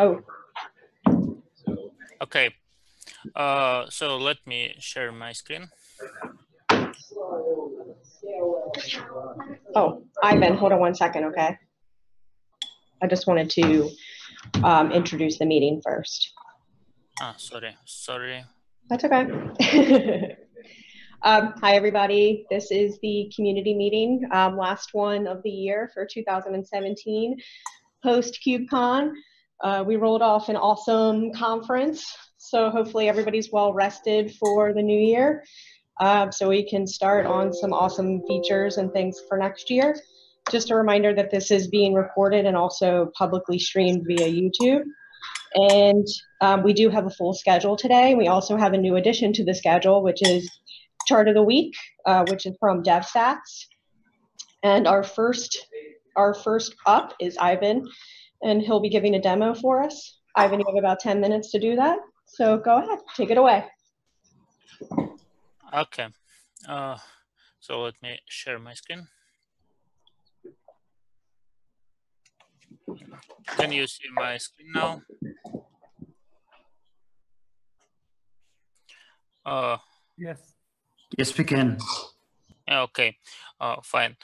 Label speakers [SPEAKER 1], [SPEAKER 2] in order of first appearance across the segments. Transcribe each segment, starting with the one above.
[SPEAKER 1] Oh.
[SPEAKER 2] Okay. So let me share my screen.
[SPEAKER 1] Oh, Ivan, hold on one second, okay? I just wanted to introduce the meeting first.
[SPEAKER 2] Sorry.
[SPEAKER 1] That's okay. Hi, everybody. This is the community meeting, last one of the year for 2017, post KubeCon. We rolled off an awesome conference, so hopefully everybody's well rested for the new year, so we can start on some awesome features and things for next year. Just a reminder that this is being recorded and also publicly streamed via YouTube. And we do have a full schedule today. We also have a new addition to the schedule, which is Chart of the Week, which is from DevStats. And our first up is Ivan, and he'll be giving a demo for us. Ivan, you have about 10 minutes to do that. So go ahead, take it away.
[SPEAKER 2] Okay. So let me share my screen. Can you see my screen now?
[SPEAKER 3] Yes.
[SPEAKER 4] Yes, we can.
[SPEAKER 2] Okay. Fine.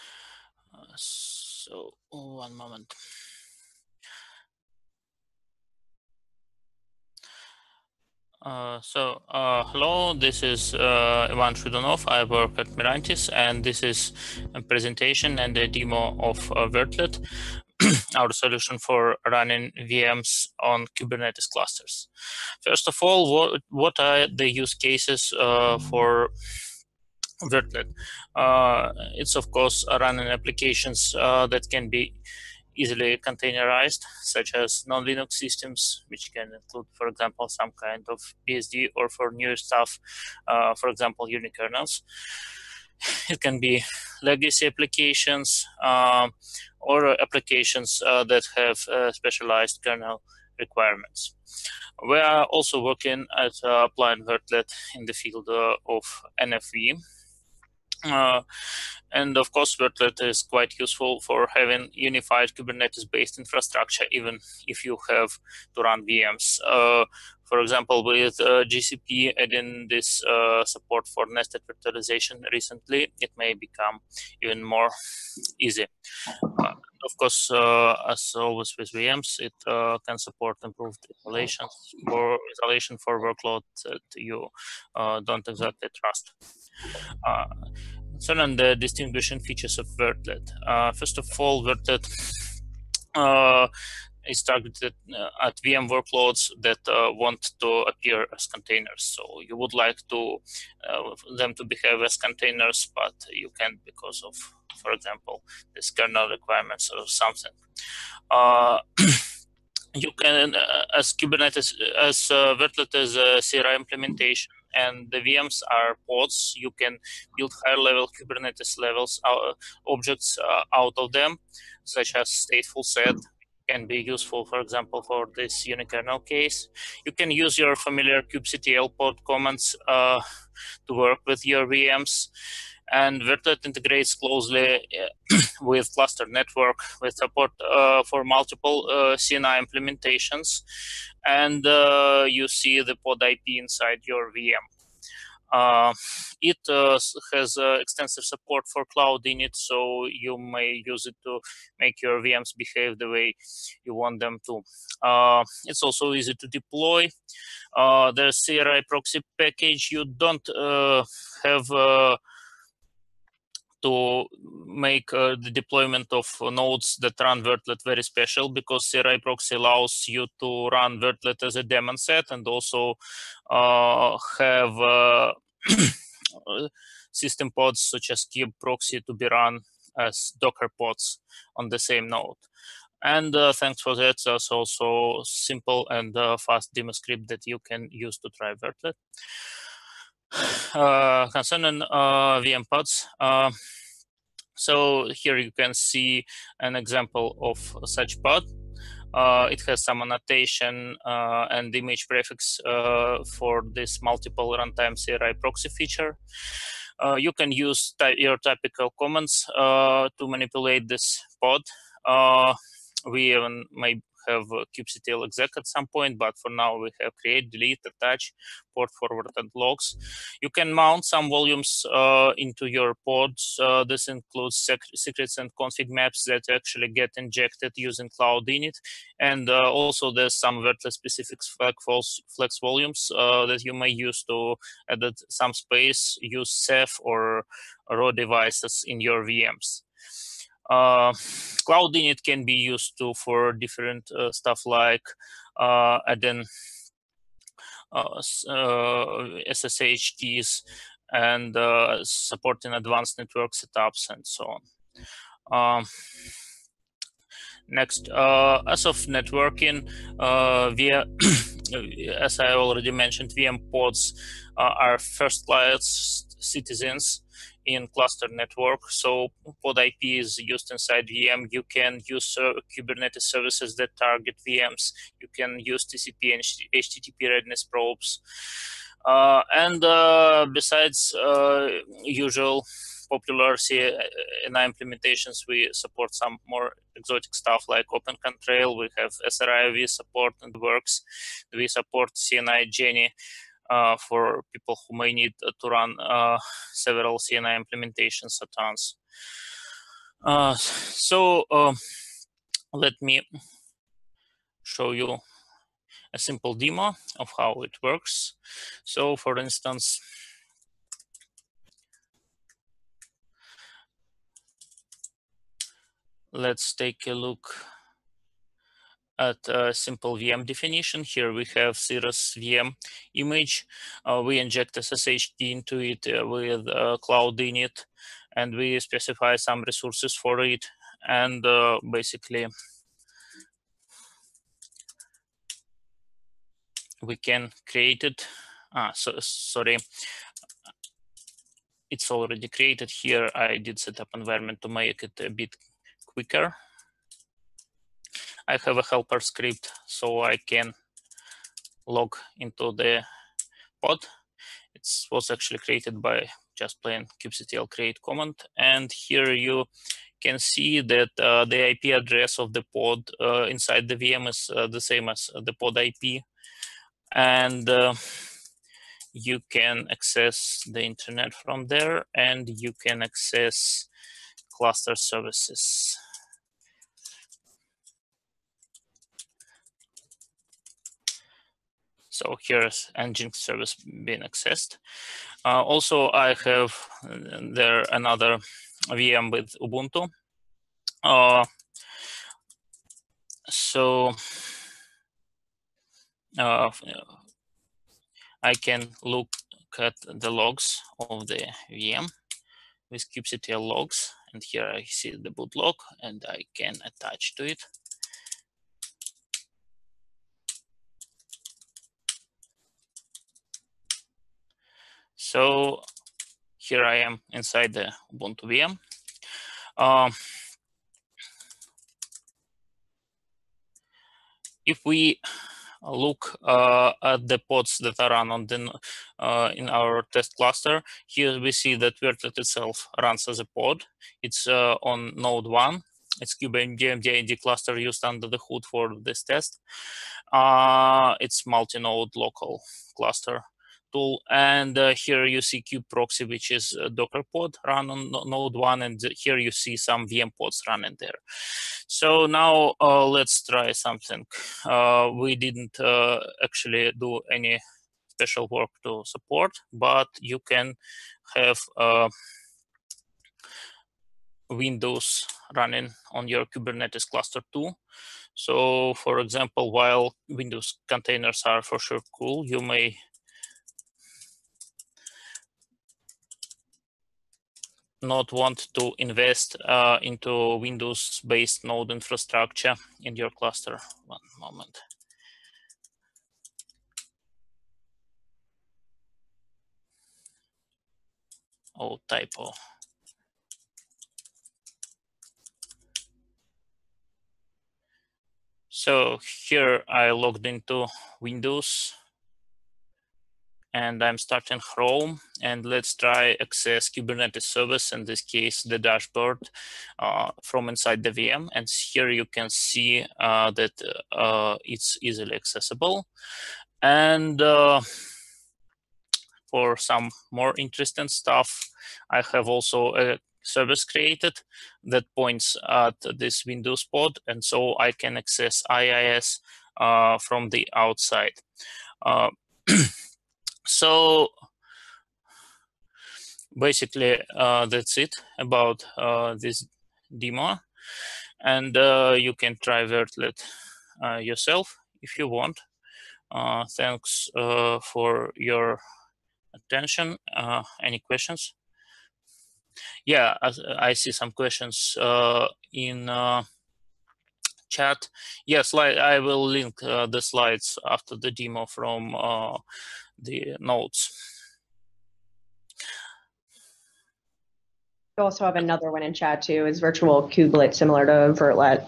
[SPEAKER 2] So one moment. Hello, this is Ivan Shudunov. I work at Mirantis, and this is a presentation and a demo of Vertlet, our solution for running VMs on Kubernetes clusters. First of all, what are the use cases for Vertlet? It's, of course, running applications that can be easily containerized, such as non-Linux systems, which can include, for example, some kind of BSD, or for newer stuff, for example, unikernels. It can be legacy applications or applications that have specialized kernel requirements. We are also working at applying Vertlet in the field of NFV. And of course, Vertlet is quite useful for having unified Kubernetes-based infrastructure, even if you have to run VMs. For example, with GCP adding this support for nested virtualization recently, it may become even more easy. Of course, as always with VMs, it can support improved isolation for workloads that you don't exactly trust. Concerning the distinguishing features of Vertlet. First of all, Vertlet is targeted at VM workloads that want to appear as containers. So you would like to them to behave as containers, but you can't because of, for example, this kernel requirements or something. You can, as Kubernetes, as Vertlet is a CRI implementation, and the VMs are pods, you can build higher-level Kubernetes levels objects out of them, such as stateful set. Can be useful, for example, for this unikernel case. You can use your familiar kubectl pod commands to work with your VMs. And Vertlet integrates closely with cluster network with support for multiple CNI implementations. And you see the pod IP inside your VM. It has extensive support for cloud init, so you may use it to make your VMs behave the way you want them to. It's also easy to deploy. The CRI proxy package, you don't have to make the deployment of nodes that run Vertlet very special, because CRI proxy allows you to run Vertlet as a daemon set and also have system pods such as kube proxy to be run as Docker pods on the same node. And thanks for that, there's also simple and fast demo script that you can use to try Vertlet. Concerning VM pods, so here you can see an example of such pod. It has some annotation and image prefix for this multiple runtime CRI proxy feature. You can use your typical commands to manipulate this pod. We even may have kubectl exec at some point, but for now we have create, delete, attach, port forward, and logs. You can mount some volumes into your pods. This includes secrets and config maps that actually get injected using Cloud Init. And also there's some Vertlet specific flex volumes that you may use to add some space, use Ceph or raw devices in your VMs. Cloud Init can be used too for different stuff like adding SSH keys and supporting advanced network setups and so on. Next, as of networking, via as I already mentioned, VM pods are first-class citizens in cluster network. So pod IP is used inside VM. You can use Kubernetes services that target VMs. You can use TCP and HTTP readiness probes. And besides usual popular CNI implementations, we support some more exotic stuff like OpenContrail. We have SRIOV support and works. We support CNI Jenny for people who may need to run several CNI implementations at once. So let me show you a simple demo of how it works. So for instance, let's take a look at a simple VM definition. Here we have Cirrus VM image. We inject SSH key into it with Cloud Init, and we specify some resources for it. And basically, we can create it. Sorry, it's already created here. I did set up environment to make it a bit quicker. I have a helper script, so I can log into the pod. It was actually created by just plain kubectl create command. And here you can see that the IP address of the pod inside the VM is the same as the pod IP. And you can access the internet from there, and you can access cluster services. So here's Nginx service being accessed. Also, I have there another VM with Ubuntu. So I can look at the logs of the VM with kubectl logs, and here I see the boot log, and I can attach to it. So here I am inside the Ubuntu VM. If we look at the pods that are run on the in our test cluster, here we see that Vertlet itself runs as a pod. It's on node 1. It's kubeMD cluster used under the hood for this test. It's multi-node local cluster tool, and here you see kubeproxy, which is a Docker pod run on node 1, and here you see some VM pods running there. So now let's try something. We didn't actually do any special work to support, but you can have Windows running on your Kubernetes cluster too. So for example, while Windows containers are for sure cool, you may not want to invest into Windows-based node infrastructure in your cluster. One moment. Oh, typo. So here I logged into Windows, and I'm starting Chrome, and let's try access Kubernetes service, in this case, the dashboard from inside the VM. And here you can see that it's easily accessible. And for some more interesting stuff, I have also a service created that points at this Windows pod, and so I can access IIS from the outside. So basically, that's it about this demo, and you can try Vertlet yourself if you want. Thanks for your attention. Any questions? Yeah, I see some questions in chat. Yes, I will link the slides after the demo from the notes.
[SPEAKER 1] We also have another one in chat too. Is virtual kubelet similar to Vertlet?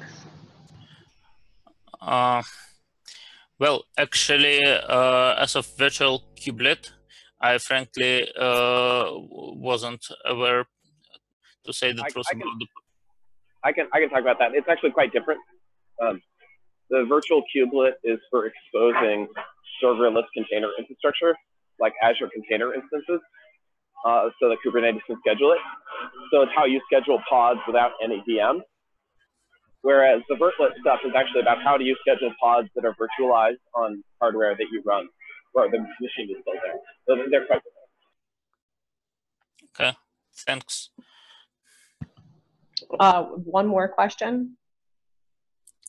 [SPEAKER 2] Well, actually, as of virtual kubelet, I frankly wasn't aware, to say the truth.
[SPEAKER 4] I can talk about that. It's actually quite different. The virtual kubelet is for exposing serverless container infrastructure, like Azure container instances, so that Kubernetes can schedule it. So it's how you schedule pods without any VM. Whereas the Vertlet stuff is actually about how do you schedule pods that are virtualized on hardware that you run, or the machine is still there. So they're quite different.
[SPEAKER 2] Okay, thanks.
[SPEAKER 1] One more question.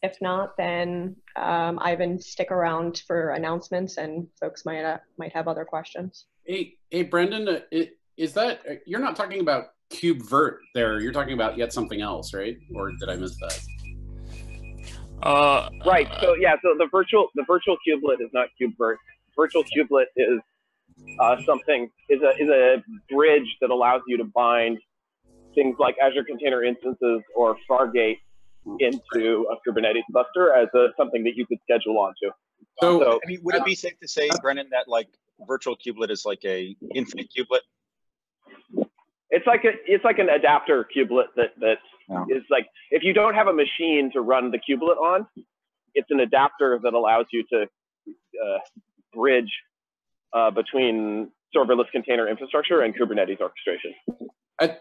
[SPEAKER 1] If not, then Ivan, stick around for announcements, and folks might have other questions.
[SPEAKER 5] Hey, Brendan, is that, you're not talking about KubeVirt there? You're talking about yet something else, right? Or did I miss that?
[SPEAKER 4] Right. So yeah. So the virtual kubelet is not KubeVirt. Virtual kubelet is a bridge that allows you to bind things like Azure Container Instances or Fargate into a Kubernetes cluster as something that you could schedule onto.
[SPEAKER 6] So I mean, would it be safe to say, Brendan, that like virtual kubelet is like a infinite kubelet?
[SPEAKER 4] It's like an adapter kubelet that is like, if you don't have a machine to run the kubelet on, it's an adapter that allows you to bridge between serverless container infrastructure and Kubernetes orchestration.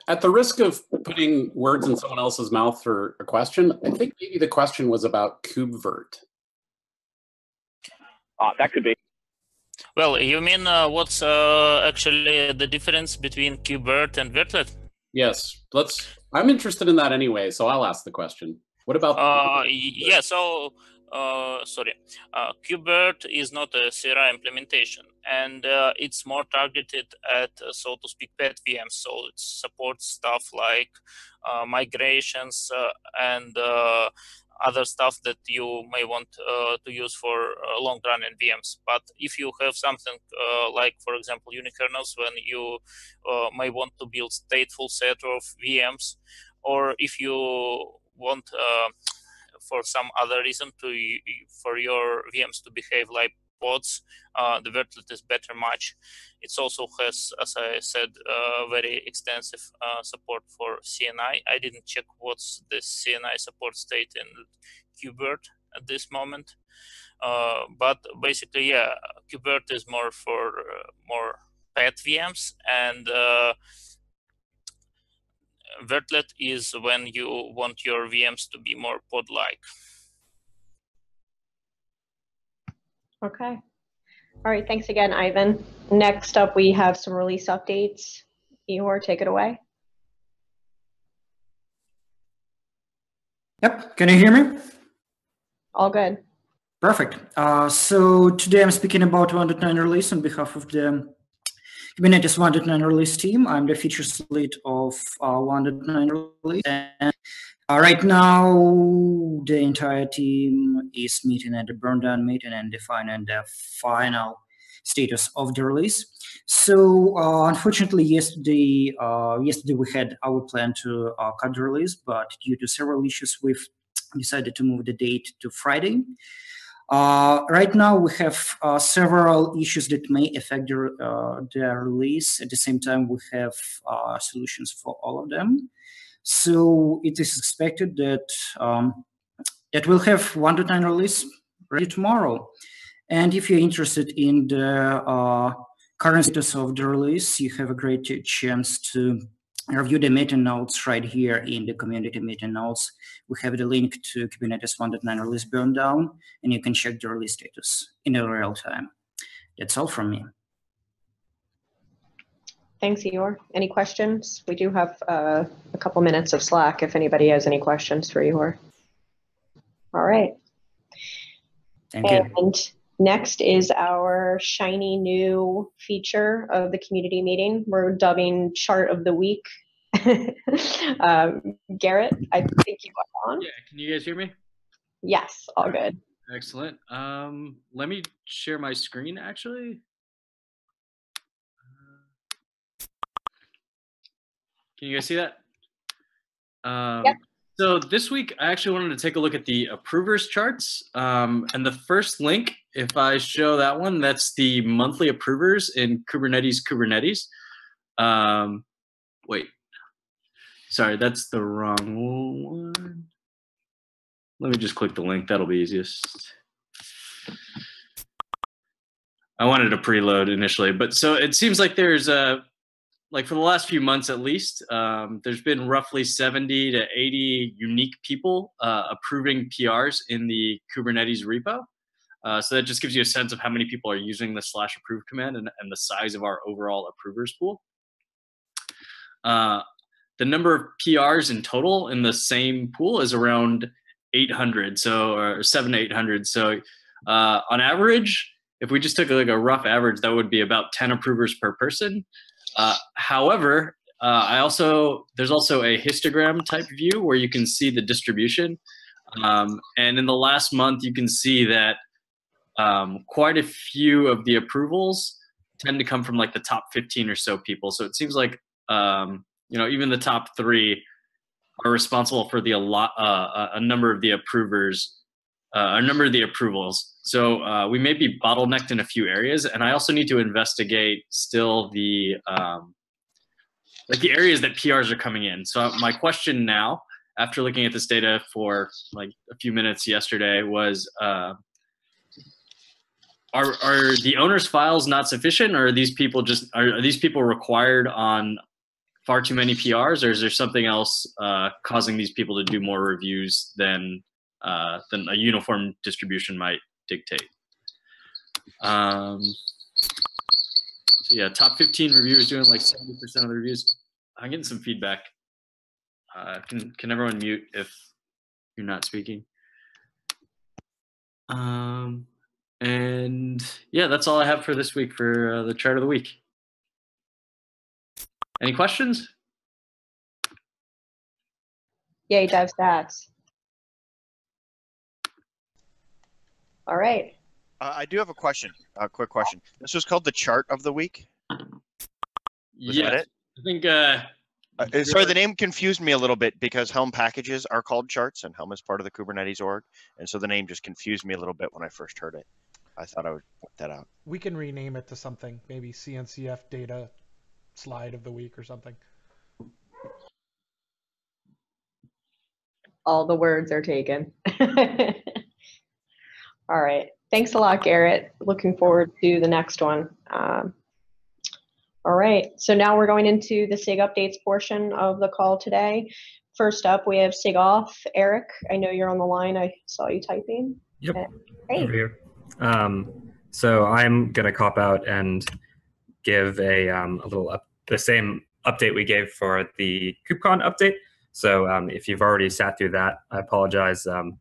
[SPEAKER 5] At the risk of putting words in someone else's mouth for a question, I think maybe the question was about KubeVirt.
[SPEAKER 4] That could be.
[SPEAKER 2] Well, you mean what's actually the difference between KubeVirt and Vertlet?
[SPEAKER 5] Yes, I'm interested in that anyway, so I'll ask the question. What about?
[SPEAKER 2] Yeah, so sorry, KubeVirt is not a CRI implementation, and it's more targeted at, so to speak, pet VMs. So it supports stuff like migrations and other stuff that you may want to use for long-running VMs. But if you have something like, for example, unikernels, when you may want to build stateful set of VMs, or if you want for some other reason for your VMs to behave like pods, the Vertlet is better match. It also has, as I said, very extensive support for CNI. I didn't check what's the CNI support state in KubeVirt at this moment, but basically, yeah, KubeVirt is more for more pet VMs, and Vertlet is when you want your VMs to be more pod-like.
[SPEAKER 1] Okay. All right. Thanks again, Ivan. Next up, we have some release updates. Ihor, take it away.
[SPEAKER 7] Yep. Can you hear me?
[SPEAKER 1] All good.
[SPEAKER 7] Perfect. So today I'm speaking about 1.9 release on behalf of the Kubernetes 1.9 release team. I'm the features lead of 1.9 release. And right now, the entire team is meeting at the burn down meeting and defining the final status of the release. So unfortunately, yesterday we had our plan to cut the release, but due to several issues, we've decided to move the date to Friday. Right now, we have several issues that may affect their release. At the same time, we have solutions for all of them. So it is expected that that we'll have 1.9 release ready tomorrow. And if you're interested in the current status of the release, you have a great chance to review the meeting notes right here in the community meeting notes. We have the link to Kubernetes 1.9 release burn down, and you can check the release status in real time. That's all from me.
[SPEAKER 1] Thanks, Igor. Any questions? We do have a couple minutes of Slack if anybody has any questions for Igor. All right.
[SPEAKER 7] Thank you.
[SPEAKER 1] And next is our shiny new feature of the community meeting. We're dubbing Chart of the Week. Garrett, I think you are on.
[SPEAKER 8] Yeah, can you guys hear me?
[SPEAKER 1] Yes, all good.
[SPEAKER 8] Excellent. Let me share my screen, actually. Can you guys see that?
[SPEAKER 1] Yep.
[SPEAKER 8] So this week, I actually wanted to take a look at the approvers charts. And the first link, if I show that one, that's the monthly approvers in Kubernetes. Wait, sorry, that's the wrong one. Let me just click the link. That'll be easiest. I wanted to preload initially, but so it seems like there's like for the last few months at least, there's been roughly 70 to 80 unique people approving PRs in the Kubernetes repo. So that just gives you a sense of how many people are using the /approve command and the size of our overall approvers pool. The number of PRs in total in the same pool is around 800, so or 700 to 800. So on average, if we just took like a rough average, that would be about 10 approvers per person. However, there's also a histogram type view where you can see the distribution. And in the last month, you can see that quite a few of the approvals tend to come from like the top 15 or so people. So it seems like, even the top 3 are responsible for a number of the approvers, a number of the approvals. So we may be bottlenecked in a few areas, and I also need to investigate still the areas that PRs are coming in. So my question now, after looking at this data for like a few minutes yesterday, was are the owner's files not sufficient, or are these people required on far too many PRs, or is there something else causing these people to do more reviews than a uniform distribution might dictate? So yeah, top 15 reviewers doing like 70% of the reviews. I'm getting some feedback. Can everyone mute if you're not speaking? And yeah, that's all I have for this week for the chart of the week. Any questions?
[SPEAKER 1] Yay, dev stats. All right.
[SPEAKER 6] I do have a question, a quick question. This was called the chart of the week? Was that it?
[SPEAKER 8] I think...
[SPEAKER 6] sorry, the name confused me a little bit because Helm packages are called charts and Helm is part of the Kubernetes org. And so the name just confused me a little bit when I first heard it. I thought I would point that out.
[SPEAKER 3] We can rename it to something, maybe CNCF data slide of the week or something.
[SPEAKER 1] All the words are taken. All right. Thanks a lot, Garrett. Looking forward to the next one. All right. So now we're going into the SIG updates portion of the call today. First up, we have SIG off. Eric, I know you're on the line. I saw you typing.
[SPEAKER 9] Yep.
[SPEAKER 1] Hey.
[SPEAKER 9] Over here. So I'm going to cop out and give the same update we gave for the KubeCon update. So if you've already sat through that, I apologize, and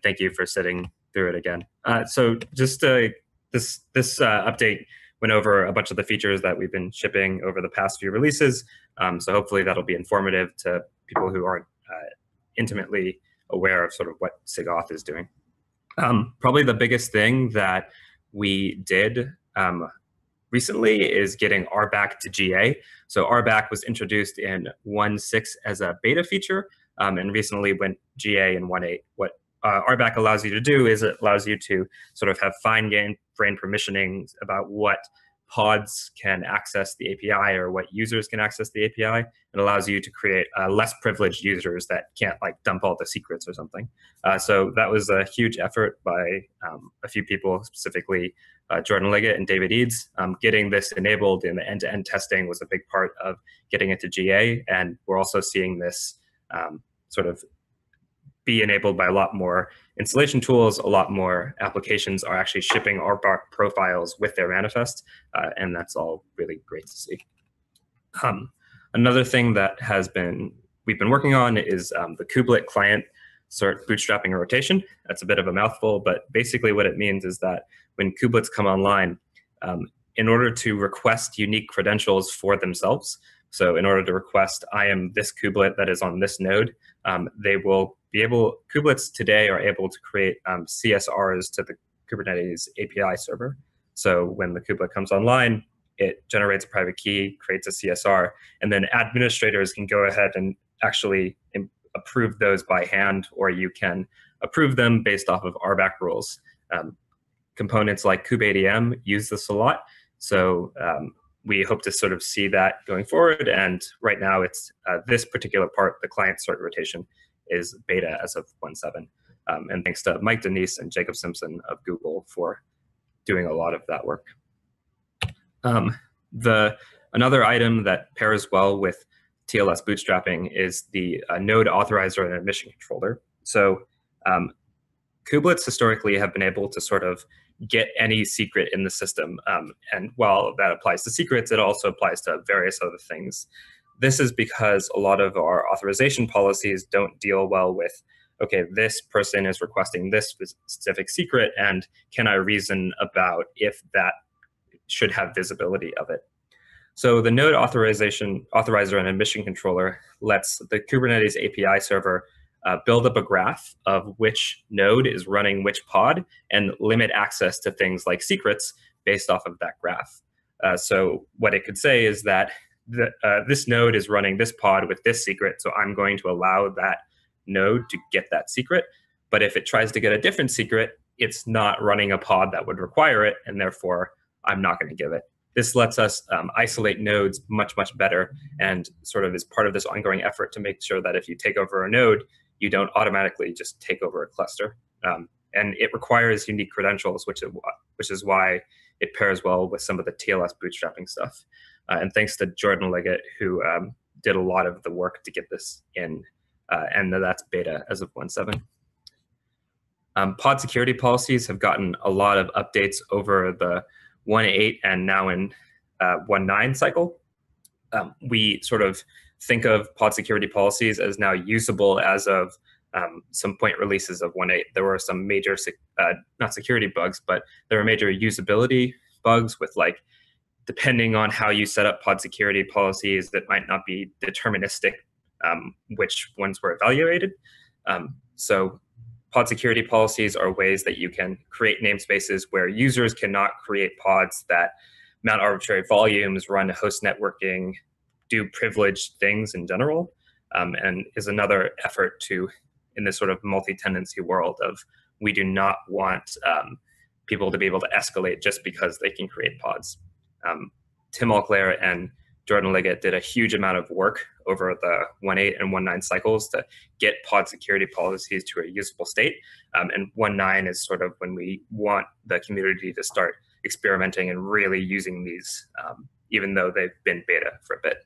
[SPEAKER 9] thank you for sitting through it again. So just this update went over a bunch of the features that we've been shipping over the past few releases. So hopefully that'll be informative to people who aren't intimately aware of sort of what SIG auth is doing. Probably the biggest thing that we did recently is getting RBAC to GA. So RBAC was introduced in 1.6 as a beta feature, and recently went GA in 1.8. What RBAC allows you to do is it allows you to sort of have fine-grained permissioning about what pods can access the API or what users can access the API. It allows you to create less privileged users that can't like dump all the secrets or something. So that was a huge effort by a few people, specifically Jordan Liggett and David Eads. Getting this enabled in the end-to-end testing was a big part of getting it to GA. And we're also seeing this sort of be enabled by a lot more installation tools. A lot more applications are actually shipping RBAC profiles with their manifest, and that's all really great to see. Another thing that we've been working on is the kubelet client sort bootstrapping and rotation. That's a bit of a mouthful, but basically what it means is that when kubelets come online, in order to request unique credentials for themselves, so in order to request, I am this kubelet that is on this node, they will be able, kubelets today are able to create CSRs to the Kubernetes API server. So when the kubelet comes online, it generates a private key, creates a CSR, and then administrators can go ahead and actually approve those by hand, or you can approve them based off of RBAC rules. Components like kubeadm use this a lot. So we hope to sort of see that going forward. And right now it's this particular part, the client sort rotation, is beta as of 1.7. And thanks to Mike Denise and Jacob Simpson of Google for doing a lot of that work. Another item that pairs well with TLS bootstrapping is the node authorizer and admission controller. So kubelets historically have been able to sort of get any secret in the system. And while that applies to secrets, it also applies to various other things. This is because a lot of our authorization policies don't deal well with, okay, this person is requesting this specific secret, and can I reason about if that should have visibility of it? So the node authorizer and admission controller lets the Kubernetes API server build up a graph of which node is running which pod and limit access to things like secrets based off of that graph. So what it could say is that this node is running this pod with this secret, so I'm going to allow that node to get that secret. But if it tries to get a different secret, it's not running a pod that would require it, and therefore I'm not going to give it. This lets us isolate nodes much, much better, and sort of is part of this ongoing effort to make sure that if you take over a node, you don't automatically just take over a cluster. And it requires unique credentials, which is why it pairs well with some of the TLS bootstrapping stuff. And thanks to Jordan Liggett, who did a lot of the work to get this in, and that's beta as of 1.7. Pod security policies have gotten a lot of updates over the 1.8 and now in 1.9 cycle. We sort of think of pod security policies as now usable as of some point releases of 1.8. There were some major, not security bugs, but there were major usability bugs with, like, depending on how you set up pod security policies, that might not be deterministic which ones were evaluated. So pod security policies are ways that you can create namespaces where users cannot create pods that mount arbitrary volumes, run host networking, do privileged things in general, and is another effort to, in this sort of multi-tenancy world of, we do not want people to be able to escalate just because they can create pods. Tim Alclair and Jordan Liggett did a huge amount of work over the 1.8 and 1.9 cycles to get pod security policies to a usable state. And 1.9 is sort of when we want the community to start experimenting and really using these, even though they've been beta for a bit.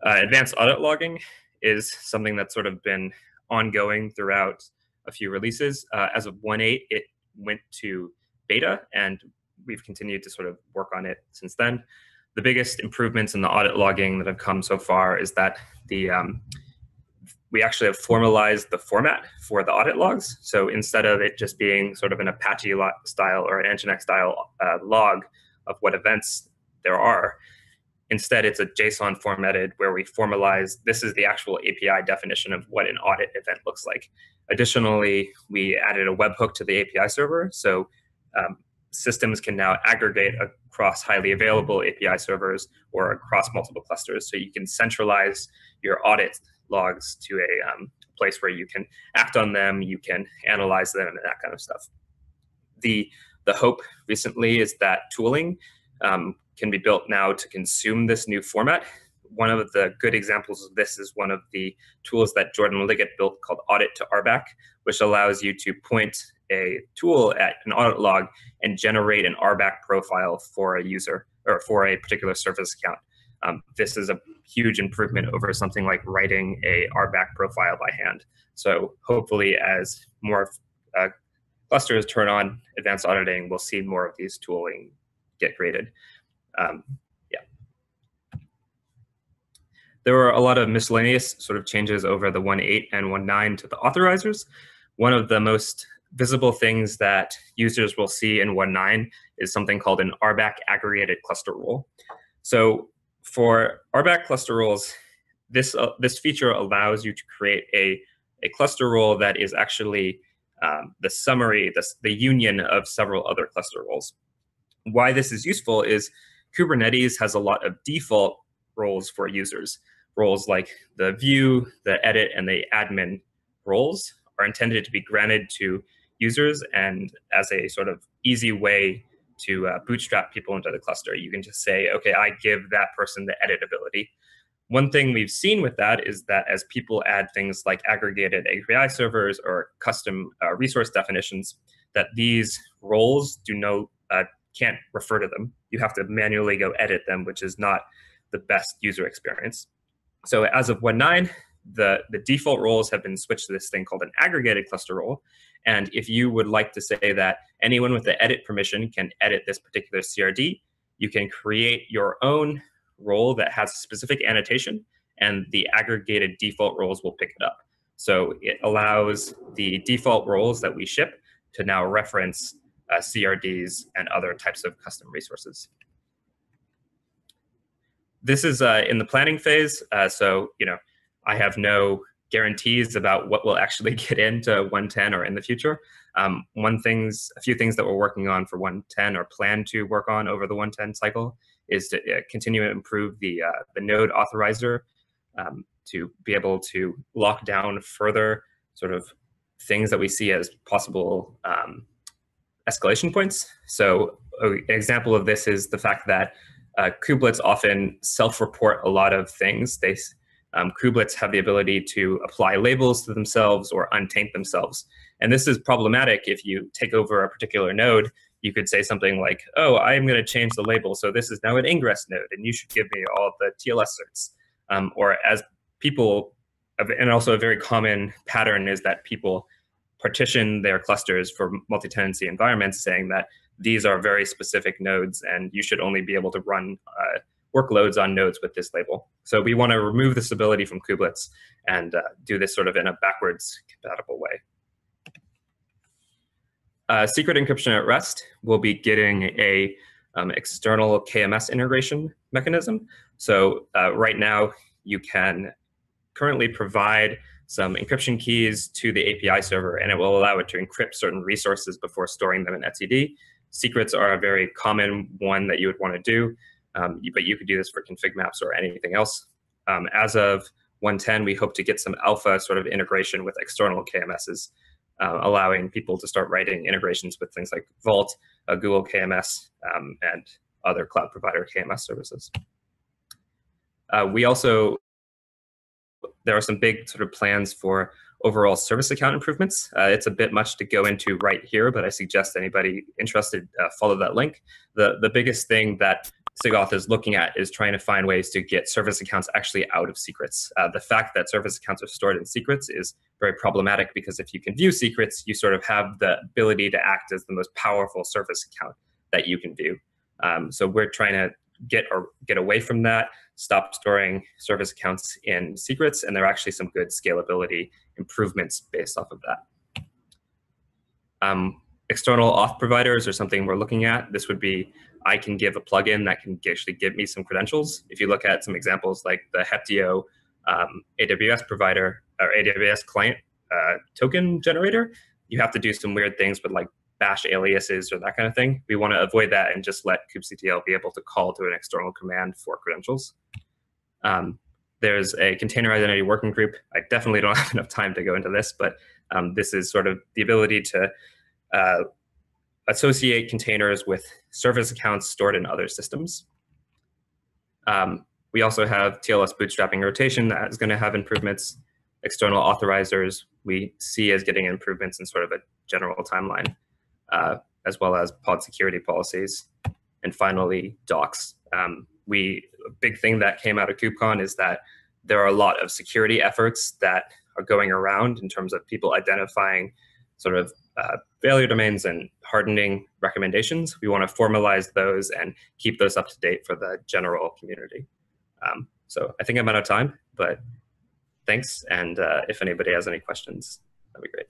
[SPEAKER 9] Advanced audit logging is something that's sort of been ongoing throughout a few releases. As of 1.8, it went to beta, and we've continued to sort of work on it since then. The biggest improvements in the audit logging that have come so far is that we actually have formalized the format for the audit logs. So instead of it just being sort of an Apache style or an Nginx style log of what events there are, instead it's a JSON formatted where we formalize, this is the actual API definition of what an audit event looks like. Additionally, we added a webhook to the API server. So systems can now aggregate across highly available API servers or across multiple clusters. So you can centralize your audit logs to a place where you can act on them, you can analyze them, and that kind of stuff. The hope recently is that tooling can be built now to consume this new format. One of the good examples of this is one of the tools that Jordan Liggett built called Audit to RBAC, which allows you to point a tool at an audit log and generate an RBAC profile for a user or for a particular service account. This is a huge improvement over something like writing a RBAC profile by hand. So hopefully as more clusters turn on advanced auditing, we'll see more of these tooling get created. There were a lot of miscellaneous sort of changes over the 1.8 and 1.9 to the authorizers. One of the most visible things that users will see in 1.9 is something called an RBAC aggregated cluster rule. So for RBAC cluster rules, this feature allows you to create a cluster rule that is actually the summary, the union of several other cluster rules. Why this is useful is Kubernetes has a lot of default roles for users. Roles like the view, the edit, and the admin roles are intended to be granted to users, and as a sort of easy way to bootstrap people into the cluster, you can just say, okay, I give that person the edit ability. One thing we've seen with that is that as people add things like aggregated API servers or custom resource definitions, that these roles can't refer to them. You have to manually go edit them, which is not the best user experience. So as of 1.9, the default roles have been switched to this thing called an aggregated cluster role. And if you would like to say that anyone with the edit permission can edit this particular CRD, you can create your own role that has a specific annotation, and the aggregated default roles will pick it up. So it allows the default roles that we ship to now reference CRDs and other types of custom resources. This is in the planning phase, so I have no guarantees about what will actually get into 1.10 or in the future. A few things that we're working on for 1.10 or plan to work on over the 1.10 cycle is to continue to improve the node authorizer to be able to lock down further sort of things that we see as possible escalation points. So an example of this is the fact that kubelets often self-report a lot of things. Kubelets have the ability to apply labels to themselves or untaint themselves. And this is problematic if you take over a particular node. You could say something like, oh, I'm going to change the label, so this is now an ingress node, and you should give me all the TLS certs. Or as people, and also a very common pattern is that people partition their clusters for multi-tenancy environments, saying that these are very specific nodes, and you should only be able to run workloads on nodes with this label. So we want to remove this ability from kubelets and do this sort of in a backwards compatible way. Secret encryption at rest will be getting a external KMS integration mechanism. So right now, you can currently provide some encryption keys to the API server, and it will allow it to encrypt certain resources before storing them in etcd. Secrets are a very common one that you would want to do, but you could do this for config maps or anything else. As of 1.10, we hope to get some alpha sort of integration with external KMSs, allowing people to start writing integrations with things like Vault, Google KMS, and other cloud provider KMS services. There are some big sort of plans for overall service account improvements. It's a bit much to go into right here, but I suggest anybody interested follow that link. The biggest thing that SIGAuth is looking at is trying to find ways to get service accounts actually out of secrets. The fact that service accounts are stored in secrets is very problematic, because if you can view secrets, you sort of have the ability to act as the most powerful service account that you can view. So we're trying to get away from that, stop storing service accounts in secrets, and there are actually some good scalability improvements based off of that. External auth providers are something we're looking at. This would be, I can give a plugin that can actually give me some credentials. If you look at some examples like the Heptio AWS provider or AWS client token generator, you have to do some weird things with like bash aliases or that kind of thing. We want to avoid that and just let kubectl be able to call to an external command for credentials. there's a container identity working group. I definitely don't have enough time to go into this, but this is sort of the ability to associate containers with service accounts stored in other systems. We also have TLS bootstrapping rotation that is going to have improvements. External authorizers we see as getting improvements in sort of a general timeline, as well as pod security policies. And finally, docs. A big thing that came out of KubeCon is that there are a lot of security efforts that are going around in terms of people identifying sort of failure domains and hardening recommendations. We want to formalize those and keep those up to date for the general community. So I think I'm out of time, but thanks. And if anybody has any questions, that'd be great.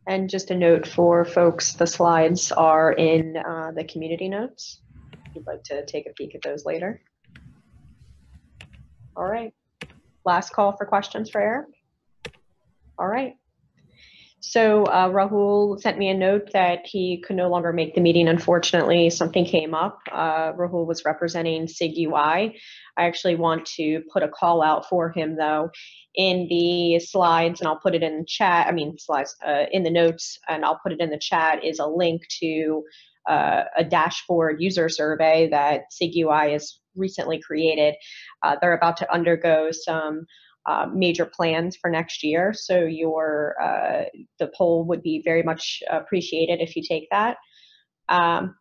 [SPEAKER 1] And just a note for folks, the slides are in the community notes. If you'd like to take a peek at those later. All right. Last call for questions for Eric. All right. So Rahul sent me a note that he could no longer make the meeting. Unfortunately, something came up. Rahul was representing SIG UI. I actually want to put a call out for him though in the slides, and I'll put it in the chat. I mean, slides in the notes, and I'll put it in the chat, is a link to a dashboard user survey that SIG UI has recently created. They're about to undergo some major plans for next year. So the poll would be very much appreciated if you take that. And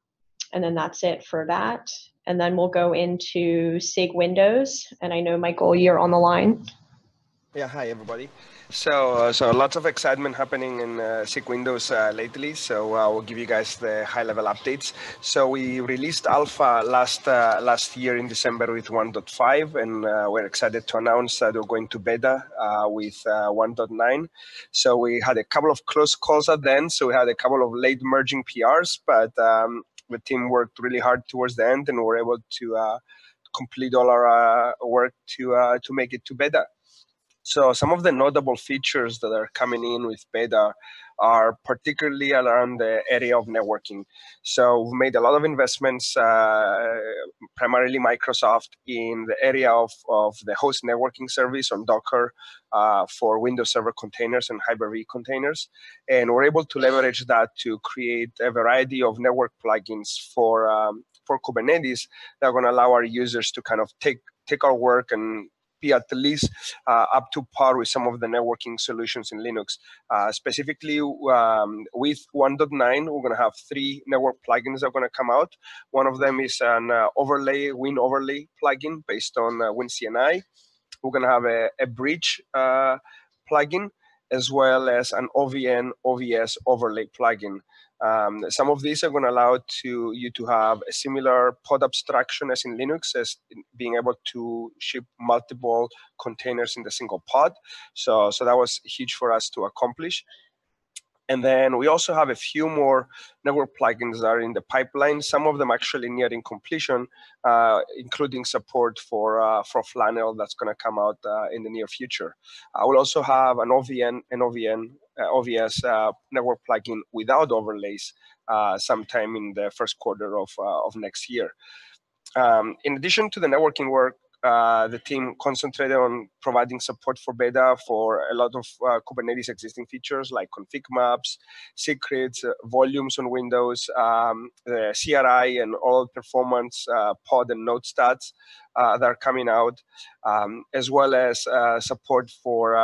[SPEAKER 1] then that's it for that. And then we'll go into SIG Windows. And I know, Michael, you're on the line.
[SPEAKER 10] Yeah, hi everybody. So lots of excitement happening in SIG Windows lately. So we'll give you guys the high-level updates. So we released alpha last year in December with 1.5, and we're excited to announce that we're going to beta with 1.9. So we had a couple of close calls at the end. So we had a couple of late merging PRs, but the team worked really hard towards the end, and we were able to complete all our work to make it to beta. So some of the notable features that are coming in with beta are particularly around the area of networking. So we've made a lot of investments, primarily Microsoft, in the area of the host networking service on Docker for Windows Server containers and Hyper-V containers. And we're able to leverage that to create a variety of network plugins for Kubernetes that are going to allow our users to kind of take our work and be at least up to par with some of the networking solutions in Linux. Specifically with 1.9, we're going to have 3 network plugins that are going to come out. One of them is an Win overlay plugin based on WinCNI. We're going to have a bridge plugin, as well as an OVN OVS overlay plugin. Some of these are going to allow you to have a similar pod abstraction as in Linux, as being able to ship multiple containers in the single pod. So that was huge for us to accomplish. And then we also have a few more network plugins that are in the pipeline, some of them actually nearing completion, including support for Flannel that's going to come out in the near future. We'll also have an OVN and OVS network plugin without overlays sometime in the first quarter of next year. In addition to the networking work, the team concentrated on providing support for beta for a lot of Kubernetes existing features like config maps, secrets, volumes on Windows, the CRI and all performance pod and node stats that are coming out, as well as support for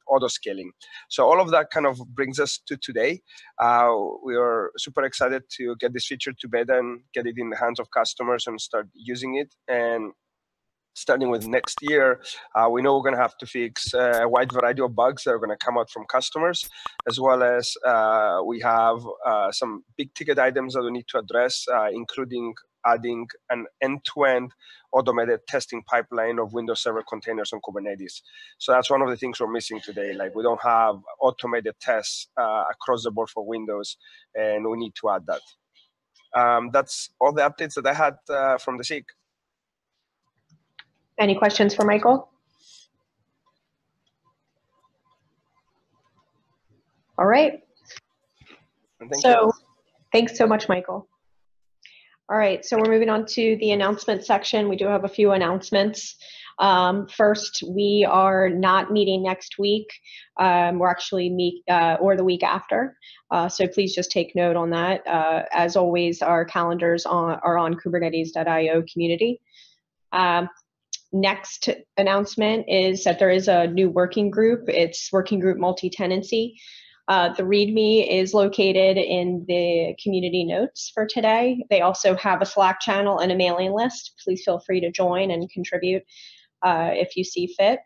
[SPEAKER 10] auto scaling. So all of that kind of brings us to today. We are super excited to get this feature to beta and get it in the hands of customers and start using it. And starting with next year, we know we're going to have to fix a wide variety of bugs that are going to come out from customers, as well as we have some big ticket items that we need to address, including adding an end-to-end automated testing pipeline of Windows Server containers on Kubernetes. So that's one of the things we're missing today. Like, we don't have automated tests across the board for Windows, and we need to add that. That's all the updates that I had from the SIG.
[SPEAKER 1] Any questions for Michael? All right. Thanks so much, Michael. All right, so we're moving on to the announcement section. We do have a few announcements. First, we are not meeting next week. We're actually or the week after. So please just take note on that. As always, our calendars are on kubernetes.io community. Next announcement is that there is a new working group. It's working group multi-tenancy. The README is located in the community notes for today. They also have a Slack channel and a mailing list. Please feel free to join and contribute if you see fit.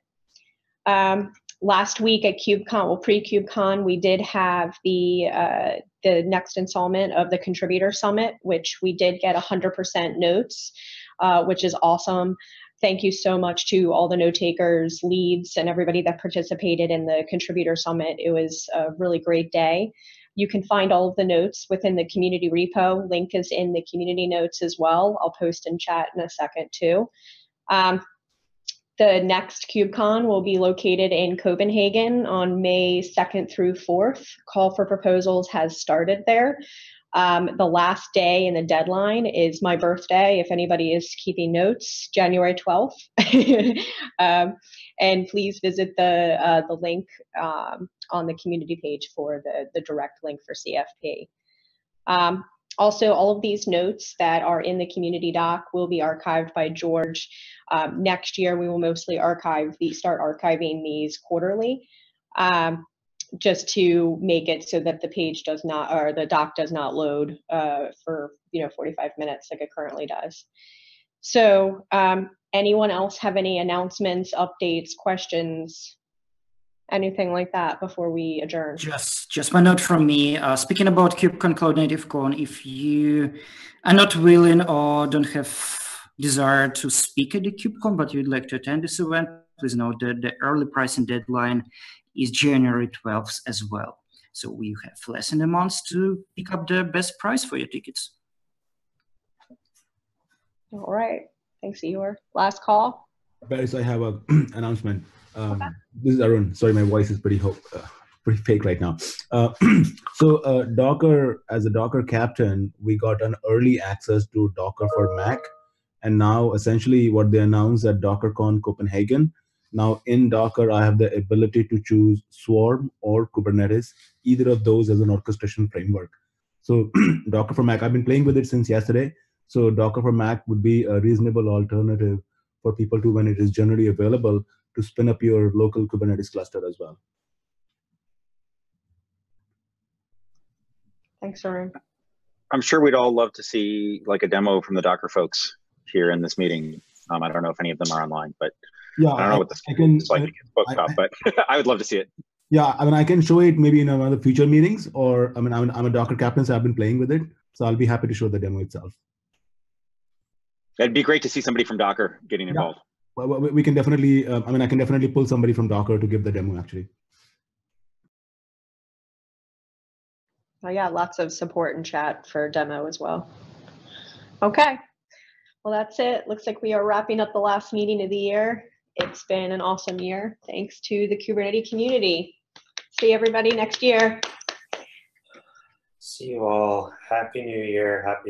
[SPEAKER 1] Last week at KubeCon, well, pre-KubeCon, we did have the next installment of the Contributor Summit, which we did get 100% notes, which is awesome. Thank you so much to all the note takers, leads, and everybody that participated in the Contributor Summit. It was a really great day. You can find all of the notes within the community repo. Link is in the community notes as well. I'll post in chat in a second too. The next KubeCon will be located in Copenhagen on May 2nd through 4th. Call for proposals has started there. The last day and the deadline is my birthday, if anybody is keeping notes, January 12th. And please visit the link on the community page for the direct link for CFP. Also, all of these notes that are in the community doc will be archived by George. Next year, we will mostly start archiving these quarterly, just to make it so that the page does not, or the doc does not load for 45 minutes like it currently does. So anyone else have any announcements, updates, questions, anything like that before we adjourn?
[SPEAKER 7] Just one note from me. Speaking about KubeCon Cloud Native Con, if you are not willing or don't have desire to speak at the KubeCon, but you'd like to attend this event, please note that the early pricing deadline is January 12th as well. So we have less than a month to pick up the best price for your tickets.
[SPEAKER 1] All right. Thanks, Igor. Last call.
[SPEAKER 11] Paris, I have an announcement. This is Arun. Sorry, my voice is pretty fake right now. Docker, as a Docker captain, we got an early access to Docker for Mac. And now essentially what they announced at DockerCon Copenhagen, now in Docker, I have the ability to choose Swarm or Kubernetes, either of those as an orchestration framework. So Docker for Mac, I've been playing with it since yesterday. So Docker for Mac would be a reasonable alternative for people to, when it is generally available, to spin up your local Kubernetes cluster as well.
[SPEAKER 1] Thanks, Arun.
[SPEAKER 12] I'm sure we'd all love to see like a demo from the Docker folks here in this meeting. I don't know if any of them are online, but yeah, I don't know what this is like booked up, but I would love to see it.
[SPEAKER 11] Yeah, I mean, I can show it maybe in one of the future meetings, or I mean, I'm a Docker captain, so I've been playing with it, so I'll be happy to show the demo itself.
[SPEAKER 12] It'd be great to see somebody from Docker getting involved.
[SPEAKER 11] Well, we can definitely, I mean, I can definitely pull somebody from Docker to give the demo actually.
[SPEAKER 1] Oh yeah, lots of support in chat for demo as well. Okay, well that's it. Looks like we are wrapping up the last meeting of the year. It's been an awesome year. Thanks to the Kubernetes community. See everybody next year.
[SPEAKER 13] See you all. Happy New Year. Happy